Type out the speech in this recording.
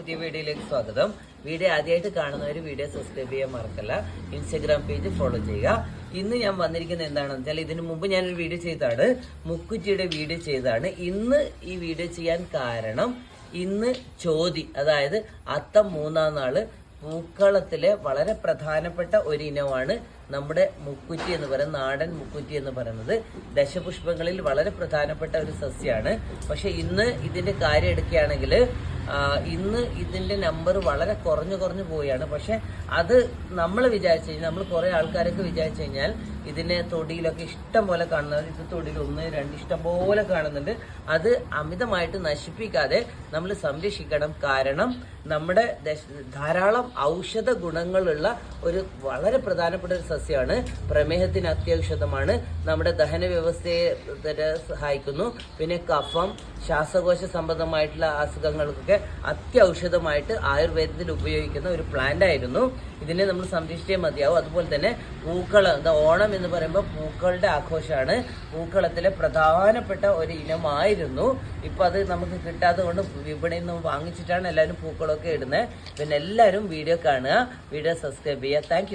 പുതിയ വീഡിയോയിലേക്ക് സ്വാഗതം. വീഡിയോ ആദ്യമായിട്ട് കാണുന്നവർ വീഡിയോ സബ്സ്ക്രൈബ് ചെയ്യാൻ മറക്കല്ല. ഇൻസ്റ്റഗ്രാം പേജ് ഫോളോ ചെയ്യുക. ഇന്ന് ഞാൻ വന്നിരിക്കുന്നത് എന്താണെന്ന് വെച്ചാൽ, ഇതിനു മുമ്പ് ഞാനൊരു വീഡിയോ ചെയ്താണ്, മുക്കുറ്റിയുടെ വീഡിയോ ചെയ്താണ്. ഇന്ന് ഈ വീഡിയോ ചെയ്യാൻ കാരണം, ഇന്ന് ചോതി, അതായത് അത്തം 3-ാം നാള് പൂക്കളത്തിലെ വളരെ പ്രധാനപ്പെട്ട ഒരു ഇനമാണ് നമ്മുടെ മുക്കുറ്റി എന്ന് പറയുന്നത്. നാടൻ മുക്കുറ്റി എന്ന് പറയുന്നത് ദശപുഷ്പങ്ങളിൽ വളരെ പ്രധാനപ്പെട്ട ഒരു സസ്യമാണ്. പക്ഷെ ഇന്ന് ഇതിന്റെ കാര്യം എടുക്കുകയാണെങ്കിൽ, ഇന്ന് ഇതിന്റെ നമ്പർ വളരെ കുറഞ്ഞു പോവുകയാണ്. പക്ഷെ അത് നമ്മൾ വിചാരിച്ചു കഴിഞ്ഞാൽ, നമ്മൾ കുറെ ആൾക്കാരൊക്കെ വിചാരിച്ചു കഴിഞ്ഞാൽ ഇതിനെ തൊടിയിലൊക്കെ ഇഷ്ടം പോലെ കാണുന്നത്, ഇത് തൊടിയിൽ 1, 2 ഇഷ്ടം പോലെ കാണുന്നുണ്ട്. അത് അമിതമായിട്ട് നശിപ്പിക്കാതെ നമ്മൾ സംരക്ഷിക്കണം. കാരണം നമ്മുടെ ധാരാളം ഔഷധ ഗുണങ്ങളുള്ള ഒരു വളരെ പ്രധാനപ്പെട്ട ഒരു സസ്യമാണ്. പ്രമേഹത്തിന് അത്യൗഷധമാണ്, നമ്മുടെ ദഹന വ്യവസ്ഥയെ സഹായിക്കുന്നു. പിന്നെ കഫം, ശ്വാസകോശ സംബന്ധമായിട്ടുള്ള അസുഖങ്ങൾക്കൊക്കെ അത്യൗഷധമായിട്ട് ആയുർവേദത്തിൽ ഉപയോഗിക്കുന്ന ഒരു പ്ലാന്റ് ആയിരുന്നു. ഇതിനെ നമ്മൾ സംരക്ഷിച്ചേ മതിയാവും. അതുപോലെ തന്നെ പൂക്കളം, ഓണം എന്ന് പറയുമ്പോൾ പൂക്കളുടെ ആഘോഷമാണ്. പൂക്കളത്തിലെ പ്രധാനപ്പെട്ട ഒരു ഇനമായിരുന്നു. ഇപ്പൊ അത് നമുക്ക് കിട്ടാത്തത് കൊണ്ട് വിപണിയിൽ നിന്ന് വാങ്ങിച്ചിട്ടാണ് എല്ലാവരും പൂക്കളൊക്കെ ഇടുന്നത്. പിന്നെ എല്ലാവരും വീഡിയോ കാണുക, വീഡിയോ സബ്സ്ക്രൈബ് ചെയ്യുക. താങ്ക്